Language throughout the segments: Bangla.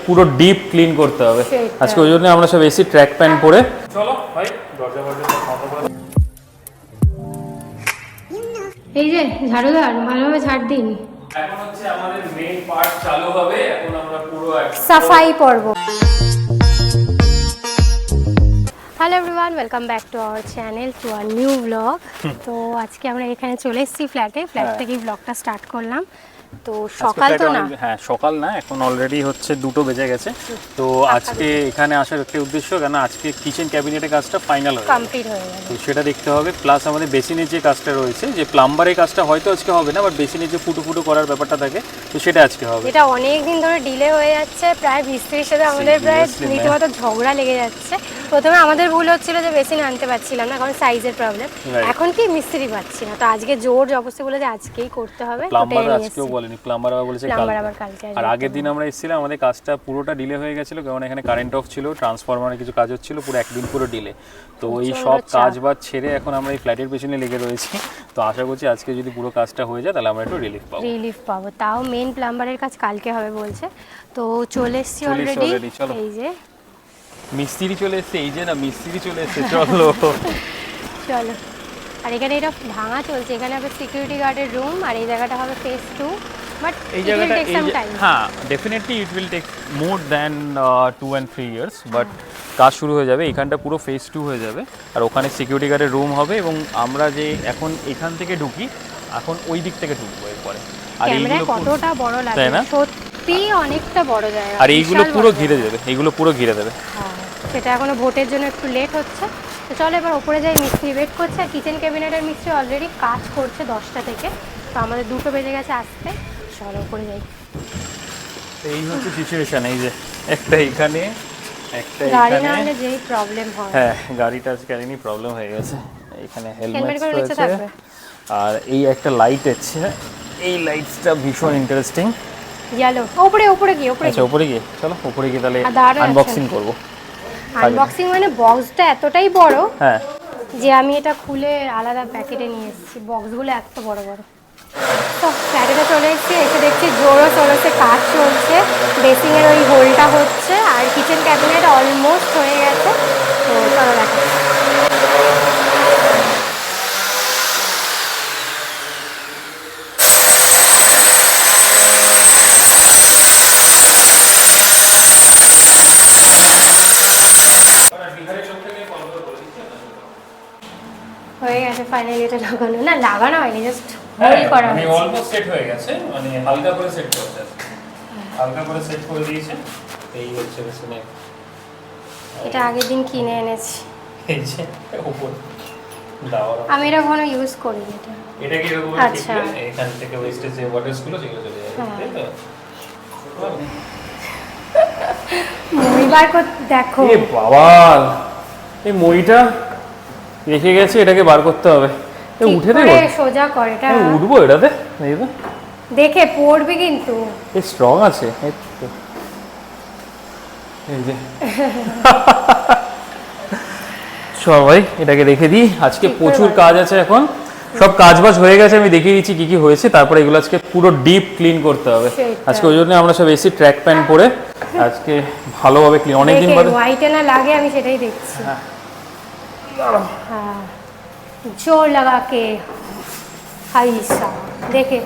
পুরো ডিপ ক্লিন করতে হবে আজকে, ওই জন্য আমরা সব এসি ট্র্যাক প্যান্ট পরে। চলো ভাই দরজা বন্ধ করে। এই যে ঝাড়ুদার ভালোভাবে ঝাড় দিন। এখন হচ্ছে আমাদের মেইন পার্ট চালু হবে, এখন আমরা পুরো সাফাই পর্ব। Hello everyone, welcome back to our channel, to our new blog. তো আজকে আমরা এখানে চলে এসেছি ফ্ল্যাট থেকেই ব্লগটা স্টার্ট করলাম। তো সকাল তো না, হ্যাঁ সকাল না, এখন অলরেডি হচ্ছে 2টো বেজে গেছে। তো আজকে এখানে আসার একটা উদ্দেশ্য, কেন আজকে কিচেন ক্যাবিনেটের কাজটা ফাইনাল হয়ে কমপ্লিট হয়ে গেল, তো সেটা দেখতে হবে। প্লাস আমাদের বেসিনের যে কাজটা রয়েছে, যে প্লাম্বারের কাজটা হয়তো আজকে হবে না, বাট বেসিনের যে ফুটো করার ব্যাপারটা থাকে, তো সেটা আজকে হবে। এটা অনেক দিন ধরে ডিলে হয়ে যাচ্ছে, প্রায় মিস্ত্রির সাথে আমাদের প্রায় রীতিমতো ঝগড়া লেগে যাচ্ছে। প্রথমে আমাদের ভুল হচ্ছিল যে বেসিন আনতে পারছিলাম না, কারণ সাইজের প্রবলেম। এখন কি মিস্ত্রি পাচ্ছি না, তো আজকে জোর জবরদস্তি বলে যে আজকেই করতে হবে। প্লাম্বার আজকেও বলেনি, প্লাম্বার আবার বলেছে কালকে। আর আগের দিন আমরা এসেছিলাম, আমাদের কাজটা পুরোটা ডিলে হয়ে গেছিল, কারণ এখানে কারেন্ট অফ ছিল, ট্রান্সফরমারে কিছু কাজ হচ্ছিল, পুরো একদিন পুরো ডিলে। তো এই সব কাজ বাজ ছেড়ে এখন আমরা এই ফ্ল্যাটের পেছনে লেগে রয়েছি। তো আশা করছি আজকে যদি পুরো কাজটা হয়ে যায় তাহলে আমরা একটু রিলিফ পাবো। তাও মেইন প্লাম্বারের কাজ কালকে হবে বলছে। তো চলে এসেছি অলরেডি, এই যে মিস্ত্রি চলে এসেছে, এই যে না মিস্ত্রি চলে এসেছে, চলো চলো। আর এখানে এটা ভাঙা চলছে, এখানে হবে সিকিউরিটি গার্ডের রুম, আর এই জায়গাটা হবে ফেজ 2। বাট এই জায়গাটা হ্যাঁ definitely it will take more than 2 and 3 years, but কাজ শুরু হয়ে যাবে। এখানটা পুরো ফেজ 2 হয়ে যাবে, আর ওখানে সিকিউরিটি গার্ডের রুম হবে। এবং আমরা যে এখন এখান থেকে ঢুকি, এখন ওই দিক থেকে ঢুকবো এরপরে। আর এইগুলো কতটা বড় লাগে, তাই না? সত্যি অনেকটা বড় জায়গা। আর এইগুলো পুরো ঘিরে দেবে, এইগুলো পুরো ঘিরে দেবে। হ্যাঁ, সেটা এখনো ভোটের জন্য একটু লেট হচ্ছে। তো চলো এবার ওপরে যাই, মিস্ত্রি ওয়েট করছে। আর কিচেন ক্যাবিনেটের মিস্ত্রি অলরেডি কাজ করছে 10টা থেকে, তো আমাদের 2টো বেজে গেছে আসতে। চলো ওপরে যাই। এই হচ্ছে সিচুয়েশন, এই যে একটা এখানে, একটা গাড়ি এখানে, না হলে যেই প্রবলেম হয়। হ্যাঁ গাড়িটা আজকে আরেকনি প্রবলেম হয়ে গেছে। এখানে হেলমেট রয়েছে, আর এই একটা লাইট আছে, এই লাইটসটা ভীষণ ইন্টারেস্টিং। ইয়েলো উপরে গিয়ে আচ্ছা উপরে গিয়ে চলো, উপরে গিয়ে তাহলে আনবক্সিং করব। আনবক্সিং মানে বক্সটা এতটাই বড়, হ্যাঁ, যে আমি এটা খুলে আলাদা প্যাকেটে নিয়ে এসেছি। বক্সগুলো এত বড় বড়। তো ফ্ল্যাটে চলে এসেছি, এসে দেখছি জোরও চলেছে, কাজ চলছে, বেসিংয়ের ওই হোলটা হচ্ছে, আর কিচেন ক্যাবিনেট অলমোস্ট হয়ে গেছে। তো চলো দেখা। হয়ে গেছে ফাইনালি, এটা লাগানো না, লাগানো হয়নি, জাস্ট হোল্ড করা হয়েছে। অলমোস্ট সেট হয়ে গেছে, মানে হালকা করে সেট করতে আছে, হালকা করে সেট করে দিয়েছে। এই হচ্ছে বেসিনে, এটা আগের দিন কিনে এনেছি, এই যে উপর দাওয়ার। আমি এটা কখনো ইউজ করিনি। এটা কি এরকম আচ্ছা, এখান থেকে ওয়েস্টেজ যে ওয়াটারস গুলো সেগুলো চলে যাবে, তাই তো? মই বার কর, দেখো এ বাবা, এই মইটা রেখে গেছে, এটাকে বার করতে হবে। এ উঠে দেবো, সোজা কর, এটা উঠবো এটাতে, এই তো দেখে পড়বে কিন্তু। এই স্ট্রং আছে, এই যে চল ভাই এটাকে রেখে দিই। আজকে প্রচুর কাজ আছে, এখন সব কাজ বাজ হয়ে গেছে, আমি দেখিয়ে দিচ্ছি কি কি হয়েছে। তারপরে এগুলো আজকে পুরো ডিপ ক্লিন করতে হবে আজকে, ওই জন্য আমরা সব এসি ট্র্যাক প্যান্ট পরে আজকে ভালোভাবে ক্লিন। অনেকদিন বাদে হোয়াইটে না লাগে, আমি সেটাই দেখছি। হ্যাঁ জোর লাগা কে হাইসা দেখে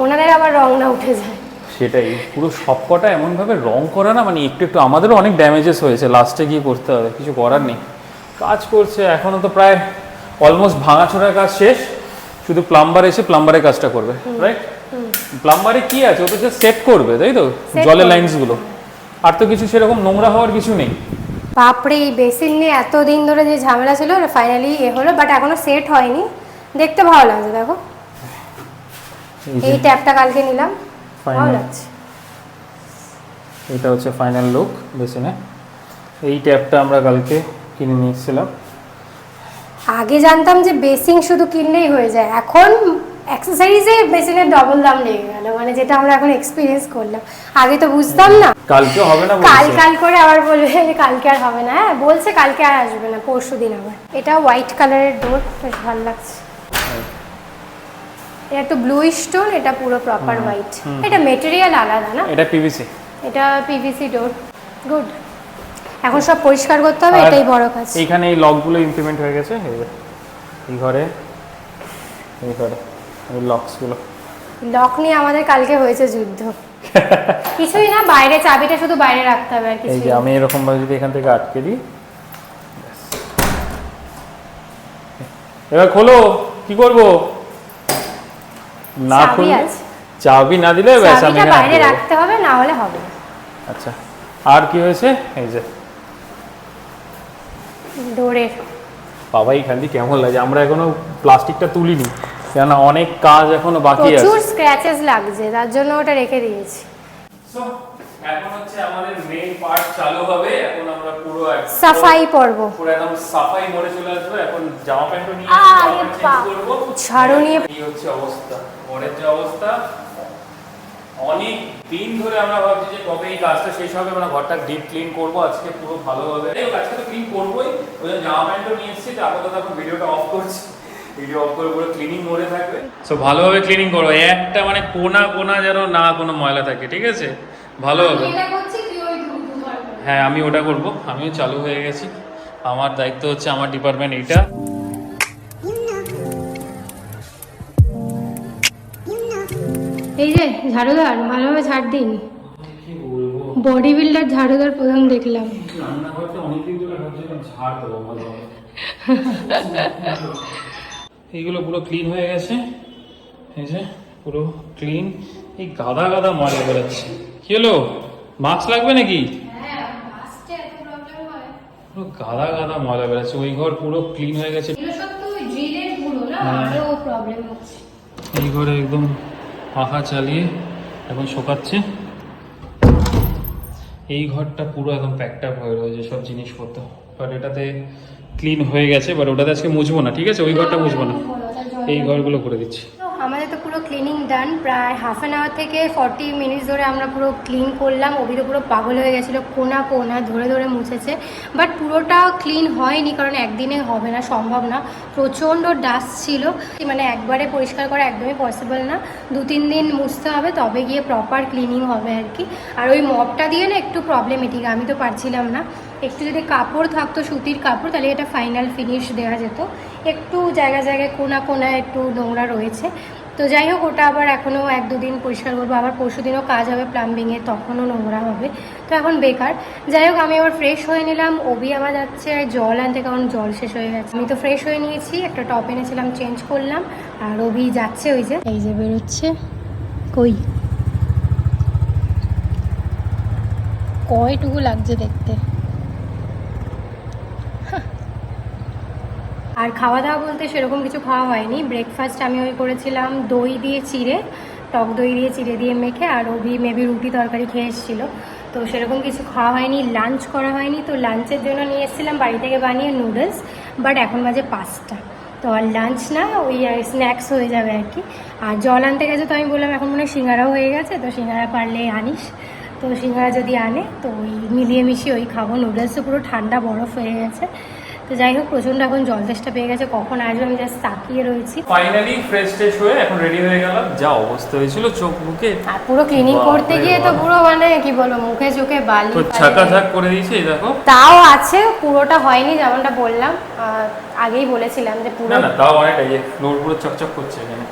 ওনাদের আবার রং না উঠে যায়। সেটাই, পুরো সবকটা এমনভাবে রং করা না, মানে একটু একটু আমাদেরও অনেক ড্যামেজেস হয়েছে, লাস্টে গিয়ে করতে হবে, কিছু করার নেই। কাজ করছে এখনও, তো প্রায় অলমোস্ট ভাঙাচোরার কাজ শেষ, শুধু প্লাম্বার এসে প্লাম্বারের কাজটা করবে, রাইট? প্লাম্বারে কি আছে, ও তো জাস্ট সেট করবে, তাই তো, জলের লাইনসগুলো, আর তো কিছু সেরকম নোংরা হওয়ার কিছু নেই। বাপরে, এই বেসিন নিয়ে এতদিন ধরে যে ঝামেলা ছিল, ফাইনালি এ হলো, বাট এখনো সেট হয়নি। দেখতে ভালো লাগছে, দেখো এই ট্যাপটা কালকে নিলাম, ভালো লাগছে। এটা হচ্ছে ফাইনাল লুক বেসিনে। এই ট্যাপটা আমরা কালকে কিনে নিয়ে এসেছিলাম। আগে জানতাম যে বেসিন শুধু কিনলেই হয়ে যায়, এখন অ্যাক্সেসরিজে বেসিনের ডবল দাম লেগে গেল, মানে যেটা আমরা এখন এক্সপিরিয়েন্স করলাম। আগে তো বুঝতাম না। কালকে হবে না, কাল করে আবার বলবে যে কালকে আর হবে না। হ্যাঁ বলছে কালকে আর আসবে না, পরশু দিন আবার। এটা হোয়াইট কালারের ডোর, বেশ ভালো লাগছে। এটা একটু ব্লু স্টোন, এটা পুরো প্রপার হোয়াইট। এটা মেটেরিয়াল আলাদা না, এটা পিভিসি। এটা পিভিসি ডোর, গুড। এখন সব পরিষ্কার করতে হবে, আর এটাই বড় কাজ। এইখানে এই লকগুলো ইমপ্লিমেন্ট হয়ে গেছে, এই ঘরে এই লকসগুলো। লক নিয়ে আমাদের কালকে হয়েছে যুদ্ধ। কিছুই না, বাইরে চাবিটা শুধু বাইরে রাখতে হবে আর এই কিছু। যে আমি এরকম ভাবে যদি এখান থেকে আটকে দিই, এবার খোলো, কি করব? না খুললে চাবি না দিলে ব্যাস আমি চাবিটা বাইরে রাখতে হবে, না হলে হবে না। আচ্ছা, আর কি হয়েছে? এই যে ডোরের বাবা, এইখান দিয়ে কেমন লাগে, আমরা এখনো প্লাস্টিকটা তুলিনি কেন, অনেক কাজ এখনো বাকি আছে। প্রচুর স্ক্র্যাচেস লাগছে, তার জন্য ওটা রেখে দিয়েছি। সো এখন হচ্ছে আমাদের মেইন পার্ট চালু হবে। এখন আমরা পুরো সাফাই পর্ব, পুরো একদম সাফাই মোড়ে চলে আসবো। এখন জামা প্যান্টও নিয়ে চেঞ্জ করব, ঝাড়ু নিয়ে। এই হচ্ছে অবস্থা, ঘরের যে অবস্থা। অনেক দিন ধরে আমরা ভাবছি যে কবে এই কাজটা শেষ হবে, আমরা ঘরটা ডিপ ক্লিন করবো আজকে পুরো ভালোভাবে। এই আজকে তো ক্লিন করবোই, ওই জন্য জামা প্যান্টও নিয়ে এসেছি। তো আপাতত এখন ভিডিওটা অফ করছি, ভিডিও অফ করে পুরো ক্লিনিং মোডে থাকবে। সো ভালোভাবে ক্লিনিং করো, একটা মানে কোনা কোনা যেন না কোনো ময়লা থাকে, ঠিক আছে? ভালোভাবে। হ্যাঁ, আমি ওটা করব, আমিও চালু হয়ে গেছি। আমার দায়িত্ব হচ্ছে, আমার ডিপার্টমেন্ট এইটা। এই যে ঝাড়ুদার, ভালোভাবে ঝাড় দিন। কি বলবো, বডি বিল্ডার ঝাড়ুদার প্রথম দেখলাম। রান্নাঘরটা অনেকদিন ধরে ভাবছিলাম ঝাড় দেবো ভালোভাবে। এইগুলো পুরো ক্লিন হয়ে গেছে, এই যে পুরো ক্লিন। এই গাদা গাদা ময়লা বেরোচ্ছে। কি হলো, মাস্ক লাগবে নাকি? পুরো গাদা গাদা ময়লা বেরোচ্ছে। ওই ঘর পুরো ক্লিন হয়ে গেছে। এই ঘরে একদম পাখা চালিয়ে এখন শোকাচ্ছে। এই ঘরটা পুরো একদম প্যাকড আপ হয়ে রয়েছে সব জিনিসপত্র। বাট এটাতে ক্লিন হয়ে গেছে, বাট ওটাতে আজকে মুছবো না, ঠিক আছে? ওই ঘরটা মুছবো না, এই ঘরগুলো করে দিচ্ছি। আমাদের তো পুরো ক্লিনিং ডান, প্রায় হাফ অ্যান আওয়ার থেকে 40 মিনিটস ধরে আমরা পুরো ক্লিন করলাম। অভি তো পুরো পাগল হয়ে গেছিলো, কোনা কোনা ধরে ধরে মুছেছে। বাট পুরোটা ক্লিন হয়নি, কারণ একদিনে হবে না, সম্ভব না। প্রচণ্ড ডাস্ট ছিল, মানে একবারে পরিষ্কার করা একদমই পসিবল না। 2-3 দিন মুছতে হবে, তবে গিয়ে প্রপার ক্লিনিং হবে আর কি। আর ওই মপটা দিয়ে না একটু প্রবলেমেটিক, আমি তো পারছিলাম না। একটু যদি কাপড় থাকতো, সুতির কাপড়, তাহলে এটা ফাইনাল ফিনিশ দেওয়া যেত। একটু জায়গায় জায়গায় কোনা কোনায় একটু নোংরা রয়েছে। তো যাই হোক, ওটা আবার এখনও 1-2 দিন পরিষ্কার করবো। আবার পরশুদিনও কাজ হবে প্লাম্বিংয়ে, তখনও নোংরা হবে। তো এখন বেকার। যাই হোক, আমি আবার ফ্রেশ হয়ে নিলাম। অভি আমার যাচ্ছে জল আনতে, কারণ জল শেষ হয়ে গেছে। আমি তো ফ্রেশ হয়ে নিয়েছি, একটা টপ এনেছিলাম, চেঞ্জ করলাম। আর অভি যাচ্ছে, ওই যে এই যে বেরোচ্ছে। কয়টুকু লাগছে দেখতে। আর খাওয়া দাওয়া বলতে সেরকম কিছু খাওয়া হয়নি। ব্রেকফাস্ট আমি ওই করেছিলাম দই দিয়ে চিড়ে, টক দই দিয়ে চিড়ে দিয়ে মেখে। আর অভি মেবি রুটি তরকারি খেয়ে এসেছিলো, তো সেরকম কিছু খাওয়া হয়নি। লাঞ্চ করা হয়নি, তো লাঞ্চের জন্য নিয়ে এসেছিলাম বাড়ি থেকে বানিয়ে নুডলস। বাট এখন বাজে 5টা, তো আর লাঞ্চ না, ওই স্ন্যাক্স হয়ে যাবে আর কি। আর জল আনতে গেছে, তো আমি বললাম এখন মনে হয় সিঙ্গারাও হয়ে গেছে, তো সিঙ্গারা পারলে আনিস। তো সিঙ্গারা যদি আনে তো ওই মিলিয়ে মিশিয়ে ওই খাবো। নুডলসও পুরো ঠান্ডা বরফ হয়ে গেছে। তো যাই হোক, প্রচণ্ড এখন জল তেষ্টা পেয়ে গেছে, কখন আসবে আমি জাস্ট তাকিয়ে রয়েছি। ফাইনালি ফ্রেশ ট্রেশ হয়ে এখন রেডি হয়ে গেলাম। যা অবস্থা হয়েছিল চোখ মুখে, আর পুরো ক্লিনিং করতে গিয়ে তো পুরো মানে কি বলবো, মুখে চোখে বালি ছাকাঝাক করে দিয়েছে। এই দেখো, তাও আছে, পুরোটা হয়নি, যেমনটা বললাম আগেই বলেছিলাম যে পুরো না তাও অনেকটা। এই ফ্লোর পুরো চকচক করছে, এখানে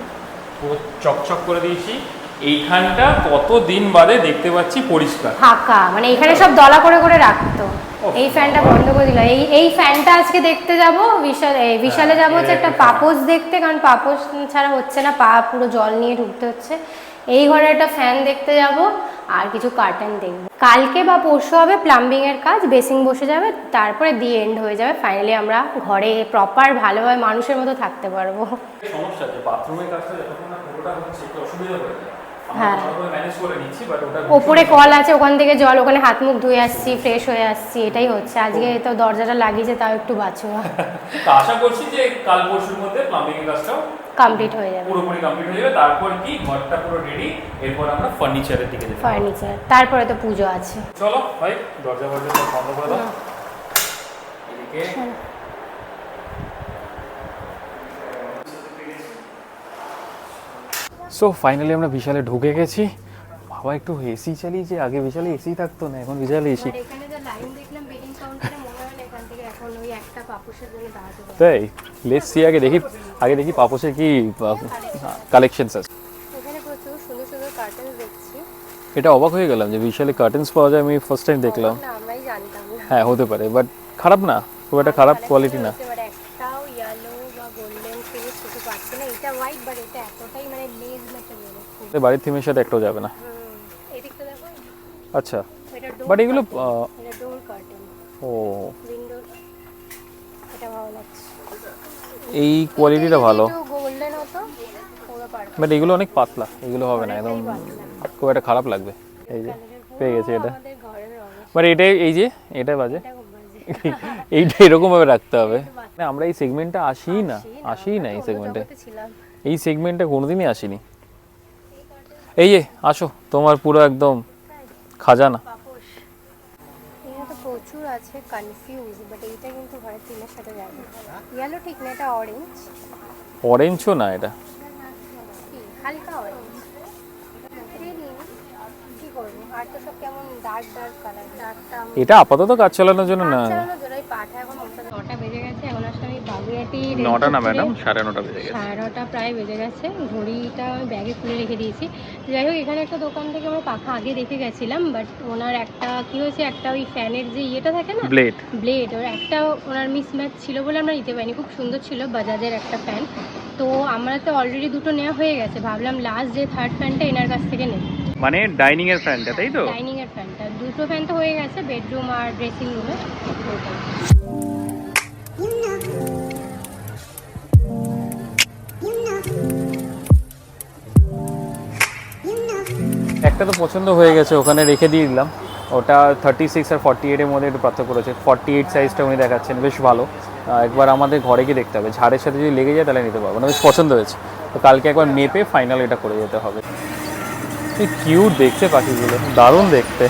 পুরো চকচক করে দিয়েছি। এইখানটা কতদিন বাদে দেখতে পাচ্ছি পরিষ্কার ফাঁকা, মানে এখানে সব দলা করে করে রাখতো। এই ফ্যানটা বন্ধ করে দিল। এই ফ্যানটা আজকে দেখতে যাব বিশালে যাবো হচ্ছে একটা পাপোশ দেখতে, কারণ পাপোশ ছাড়া হচ্ছে না, পা পুরো জল নিয়ে ঢুকতে হচ্ছে। এই ঘরে একটা ফ্যান দেখতে যাব, আর কিছু কার্টেন দেখবো। কালকে বা পরশু হবে প্লাম্বিং এর কাজ, বেসিং বসে যাবে, তারপরে দি এন্ড হয়ে যাবে। ফাইনালি আমরা ঘরে প্রপার ভালোভাবে মানুষের মতো থাকতে পারবো। সমস্যা আছে বাথরুমের কাজটা যতক্ষণ না পুরোটা হচ্ছে একটু অসুবিধা হয়ে যায়। হ্যাঁ, ম্যানেজ করে নিচ্ছি, বাট ওটা ওপরে কল আছে, ওখান থেকে জল, ওখানে হাত মুখ ধুয়ে আসছি, ফ্রেশ হয়ে আসছি, এটাই হচ্ছে। আজকে তো দরজাটা লাগিয়েছে, তাও একটু বাঁচুয়া। তো আশা করছি যে কাল পরশুর মধ্যে প্লাম্বিং এর কাজটাও কমপ্লিট হয়ে যাবে, পুরোপুরি কমপ্লিট হয়ে যাবে। তারপর কি ঘরটা পুরো রেডি, এরপর আমরা ফার্নিচারের দিকে যাব। ফার্নিচার, তারপরে তো পুজো আছে। চলো ভাই, দরজা সব বন্ধ করে দাও। এদিকে সো ফাইনালি আমরা বিশালে ঢুকে গেছি। বাবা একটু এসি চালিয়েছে, আগে বিশালে এসি থাকতো না, এখন বিশালে এসি। আর এখানে যে লাইন দেখলাম বেডিং কাউন্টারে, মনে হয় না এখান থেকে এখন ওই একটা পাপুসের জন্য দাঁড়াতে পারবে। তাই লেটস সি, আগে দেখি পাপোশের কি কালেকশনস আছে। এখানে প্রচুর সুন্দর সুন্দর কার্টেন দেখছি। এটা অবাক হয়ে গেলাম যে বিশালে কার্টেন্স পাওয়া যায়, আমি ফার্স্ট টাইম দেখলাম। না আমরাই জানতাম না। হ্যাঁ হতে পারে, বাট খারাপ না, খুব একটা খারাপ কোয়ালিটি না। এবার একটাও ইয়েলো বা গোল্ডেন ফিনিশ কিছু পাচ্ছি না। এটা হোয়াইট, বাট এটা এতটাই মানে লেজ ম্যাটেরিয়াল। বাড়ির থিমের সাথে একটাও যাবে না। এদিকটা দেখো, আচ্ছা, এটা ডোর, বাট এগুলো এটা ডোর কার্টেন, ও উইন্ডো, এটা ভালো লাগছে। এই কোয়ালিটিটা ভালো, গোল্ডেন হতো পুরো পারফেক্ট। বাট এগুলো অনেক পাতলা, এগুলো হবে না, একদম খুব একটা খারাপ লাগবে। এই যে পেয়ে গেছে এটা, আমাদের ঘরের অবস্থা বাট এটাই, এই যে এটা বাজে, খুব বাজে। এইটা এরকম ভাবে রাখতে হবে। না, আমরা এই সেগমেন্টটা আসিই না এই সেগমেন্টে, ছিলাম। এই সেগমেন্টে কোনোদিনই আসিনি। এই যে আসো, তোমার পুরো একদম খাজানা। পাপোশ এখানে তো প্রচুর আছে, কনফিউজ, বাট এইটা কিন্তু ঘরের টিনের সাথে যাবে। ইয়েলো ঠিক না, এটা অরেঞ্জ, অরেঞ্জও না, এটা হালকা অরেঞ্জ। কি করবো, আর তো সব কেমন ডার্ক ডার্ক কালার। ডার্কটা এটা আপাতত কাজ চালানোর জন্য না। চালানোর জন্য ওই পাঠা এখন 9টা বেজে গেছে। এখন আসলে আমি বাগুইয়াটি 9টা না ম্যাডাম, 9:30 বেজে গেছে। 9:30 প্রায় বেজে গেছে। ঘড়িটা আমি ব্যাগে খুলে রেখে দিয়েছি। যাই হোক, এখানে একটা দোকান থেকে আমরা পাখা আগে দেখে গেছিলাম, বাট ওনার একটা কি হয়েছে, একটা ওই ফ্যানের যে ইয়েটা থাকে না, ব্লেড, ওর একটা ওনার মিসম্যাচ ছিল বলে আমরা নিতে পারিনি। খুব সুন্দর ছিল, বাজাজের একটা ফ্যান। তো আমরা তো অলরেডি দুটো নেওয়া হয়ে গেছে, ভাবলাম লাস্ট যে থার্ড ফ্যানটা এনার কাছ থেকে নেব। মানে ডাইনিং এর ফ্যানটা, তাই তো? ডাইনিং এর ফ্যানটা, দুটো ফ্যান তো হয়ে গেছে, বেডরুম আর ড্রেসিং রুমে। একটা তো পছন্দ হয়ে গেছে, ওখানে রেখে দিয়ে দিলাম। ওটা 36 আর 48 এর মধ্যে একটু পার্থক্য রয়েছে। 48 সাইজটা উনি দেখাচ্ছেন, বেশ ভালো। একবার আমাদের ঘরে গিয়ে দেখতে হবে, ঝাড়ের সাথে যদি লেগে যায় তাহলে নিতে পারবো না, বেশ পছন্দ হয়েছে। তো কালকে একবার মেপে ফাইনাল এটা করে যেতে হবে। কিউট দেখতে পাখিগুলো, দারুণ দেখতে।